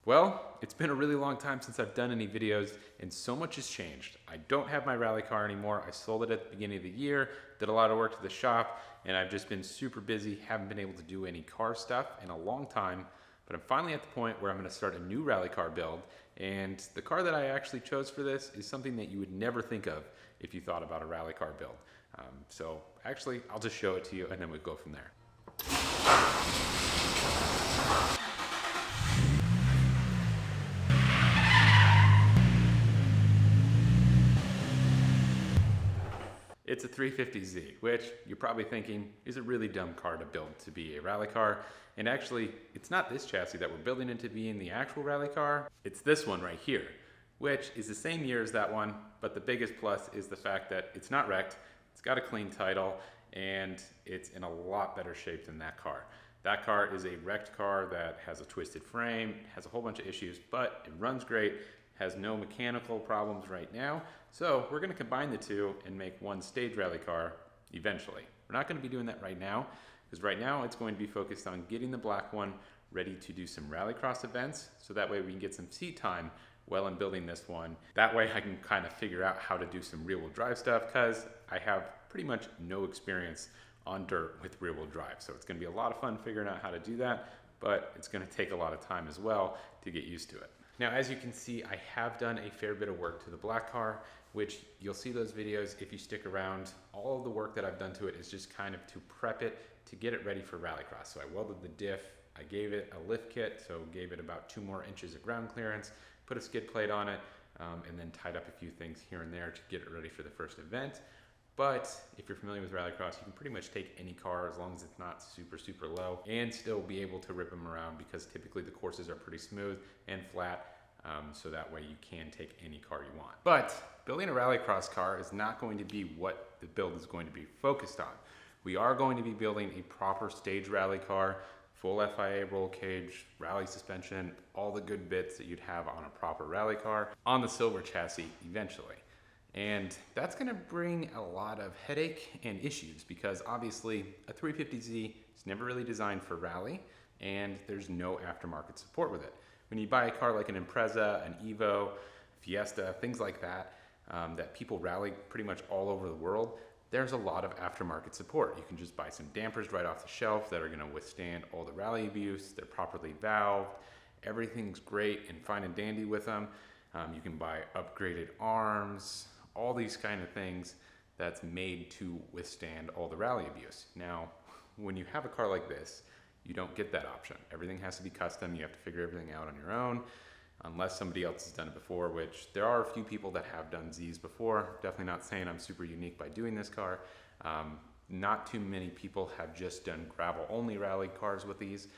Well, it's been a really long time since I've done any videos and so much has changed. I don't have my rally car anymore. I sold it at the beginning of the year, did a lot of work to the shop, and I've just been super busy, haven't been able to do any car stuff in a long time, but I'm finally at the point where I'm gonna start a new rally car build, and the car that I actually chose for this is something that you would never think of if you thought about a rally car build. So actually, I'll just show it to you and then we'll go from there. It's a 350Z, which you're probably thinking is a really dumb car to build to be a rally car. And actually, it's not this chassis that we're building it to be in the actual rally car. It's this one right here, which is the same year as that one, but the biggest plus is the fact that it's not wrecked, it's got a clean title, and it's in a lot better shape than that car. That car is a wrecked car that has a twisted frame, has a whole bunch of issues, but it runs great, has no mechanical problems right now. So we're gonna combine the two and make one stage rally car eventually. We're not gonna be doing that right now, because right now it's going to be focused on getting the black one ready to do some rallycross events, so that way we can get some seat time while I'm building this one. That way I can kind of figure out how to do some rear-wheel drive stuff, because I have pretty much no experience on dirt with rear-wheel drive. So it's gonna be a lot of fun figuring out how to do that, but it's gonna take a lot of time as well to get used to it. Now, as you can see, I have done a fair bit of work to the black car, which you'll see those videos if you stick around. All of the work that I've done to it is just kind of to prep it, to get it ready for rallycross. So I welded the diff, I gave it a lift kit, so gave it about 2 more inches of ground clearance, put a skid plate on it, and then tied up a few things here and there to get it ready for the first event. But if you're familiar with rallycross, you can pretty much take any car as long as it's not super, super low and still be able to rip them around, because typically the courses are pretty smooth and flat, so that way you can take any car you want. But building a rallycross car is not going to be what the build is going to be focused on. We are going to be building a proper stage rally car, full FIA roll cage, rally suspension, all the good bits that you'd have on a proper rally car on the silver chassis eventually. And that's gonna bring a lot of headache and issues, because obviously a 350Z is never really designed for rally, and there's no aftermarket support with it. When you buy a car like an Impreza, an Evo, Fiesta, things like that, that people rally pretty much all over the world, there's a lot of aftermarket support. You can just buy some dampers right off the shelf that are gonna withstand all the rally abuse. They're properly valved. Everything's great and fine and dandy with them. You can buy upgraded arms, all these kind of things that's made to withstand all the rally abuse. Now, when you have a car like this, you don't get that option. Everything has to be custom. You have to figure everything out on your own, unless somebody else has done it before, which there are a few people that have done Z's before. Definitely not saying I'm super unique by doing this car. Not too many people have just done gravel only rally cars with these.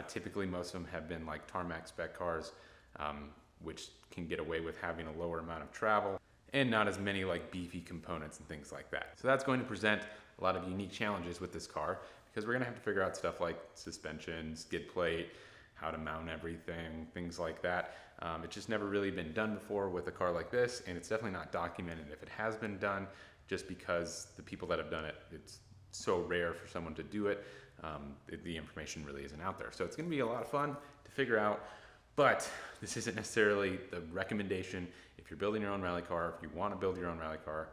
Typically most of them have been like tarmac spec cars, which can get away with having a lower amount of travel and not as many like beefy components and things like that. So that's going to present a lot of unique challenges with this car, because we're gonna have to figure out stuff like suspension, skid plate, how to mount everything, things like that. It's just never really been done before with a car like this, and it's definitely not documented if it has been done, just because the people that have done it, it's so rare for someone to do it, the information really isn't out there. So it's gonna be a lot of fun to figure out, but this isn't necessarily the recommendation. If you're building your own rally car, if you wanna build your own rally car,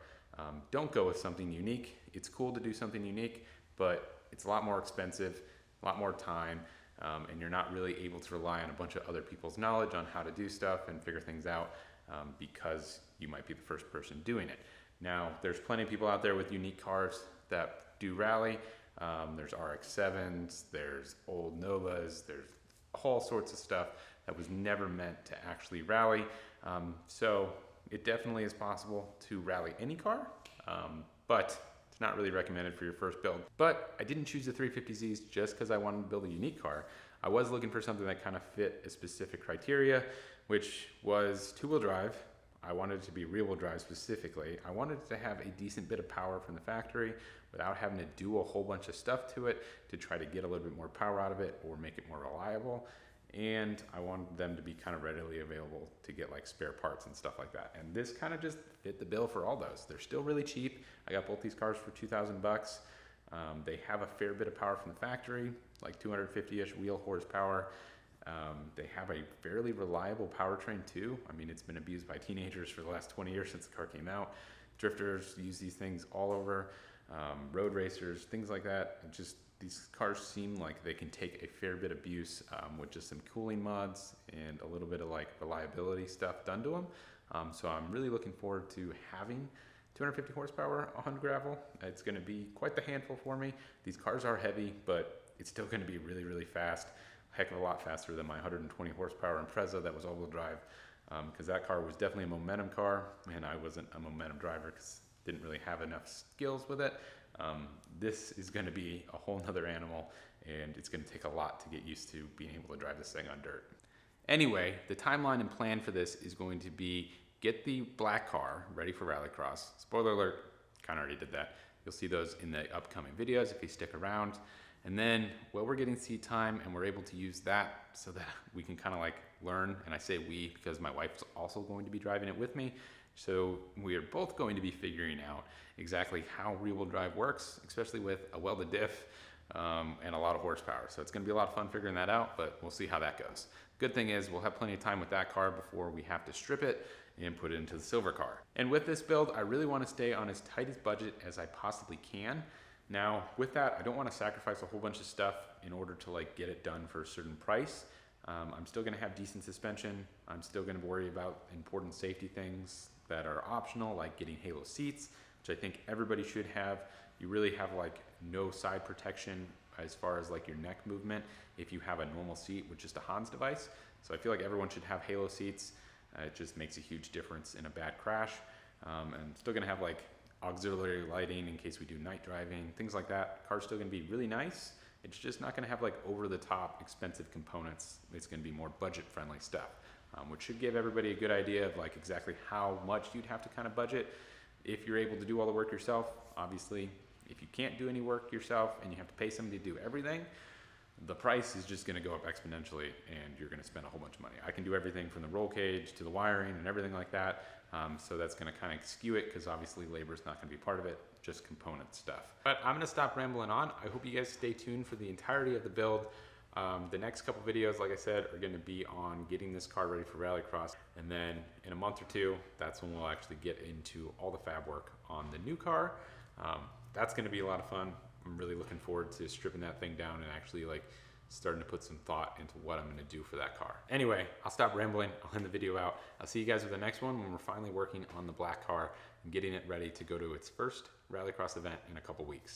don't go with something unique. It's cool to do something unique, but it's a lot more expensive, a lot more time, and you're not really able to rely on a bunch of other people's knowledge on how to do stuff and figure things out, because you might be the first person doing it. Now, there's plenty of people out there with unique cars that do rally. There's RX-7s, there's old Novas, there's all sorts of stuff that was never meant to actually rally. So it definitely is possible to rally any car, but it's not really recommended for your first build. But I didn't choose the 350Zs just because I wanted to build a unique car. I was looking for something that kind of fit a specific criteria, which was 2-wheel drive. I wanted it to be rear-wheel drive specifically. I wanted it to have a decent bit of power from the factory without having to do a whole bunch of stuff to it to try to get a little bit more power out of it or make it more reliable. And I wanted them to be kind of readily available to get like spare parts and stuff like that. And this kind of just fit the bill for all those. They're still really cheap. I got both these cars for 2,000 bucks. They have a fair bit of power from the factory, like 250-ish wheel horsepower. They have a fairly reliable powertrain too. I mean, it's been abused by teenagers for the last 20 years since the car came out. Drifters use these things all over, road racers, things like that. These cars seem like they can take a fair bit of abuse with just some cooling mods and a little bit of like reliability stuff done to them. So I'm really looking forward to having 250 horsepower on gravel. It's going to be quite the handful for me. These cars are heavy, but it's still going to be really, really fast. A heck of a lot faster than my 120 horsepower Impreza that was all-wheel drive, because that car was definitely a momentum car, and I wasn't a momentum driver because didn't really have enough skills with it. This is going to be a whole nother animal, and it's going to take a lot to get used to being able to drive this thing on dirt. Anyway, the timeline and plan for this is going to be get the black car ready for rallycross. Spoiler alert, kind of already did that. You'll see those in the upcoming videos if you stick around. And then while we're getting seat time and we're able to use that so that we can kind of like learn, and I say we because my wife's also going to be driving it with me. So we are both going to be figuring out exactly how rear-wheel drive works, especially with a welded diff and a lot of horsepower. So it's going to be a lot of fun figuring that out, but we'll see how that goes. Good thing is we'll have plenty of time with that car before we have to strip it and put it into the silver car. And with this build, I really want to stay on as tight as budget as I possibly can. Now, with that, I don't want to sacrifice a whole bunch of stuff in order to like get it done for a certain price. I'm still going to have decent suspension. I'm still going to worry about important safety things that are optional, like getting halo seats, which I think everybody should have. You really have like no side protection as far as like your neck movement if you have a normal seat with just a Hans device. So I feel like everyone should have halo seats. It just makes a huge difference in a bad crash. And still going to have like auxiliary lighting in case we do night driving, things like that. Car's still going to be really nice. It's just not going to have like over-the-top expensive components. It's going to be more budget-friendly stuff, which should give everybody a good idea of like exactly how much you'd have to kind of budget if you're able to do all the work yourself. Obviously, if you can't do any work yourself and you have to pay somebody to do everything, the price is just going to go up exponentially and you're going to spend a whole bunch of money. I can do everything from the roll cage to the wiring and everything like that. So that's going to kind of skew it because obviously labor is not going to be part of it, just component stuff. But I'm going to stop rambling on. I hope you guys stay tuned for the entirety of the build. The next couple videos, like I said, are going to be on getting this car ready for rallycross. And then in a month or two, that's when we'll actually get into all the fab work on the new car. That's going to be a lot of fun. I'm really looking forward to stripping that thing down and actually like starting to put some thought into what I'm going to do for that car. Anyway, I'll stop rambling. I'll end the video out. I'll see you guys with the next one when we're finally working on the black car and getting it ready to go to its first rallycross event in a couple weeks.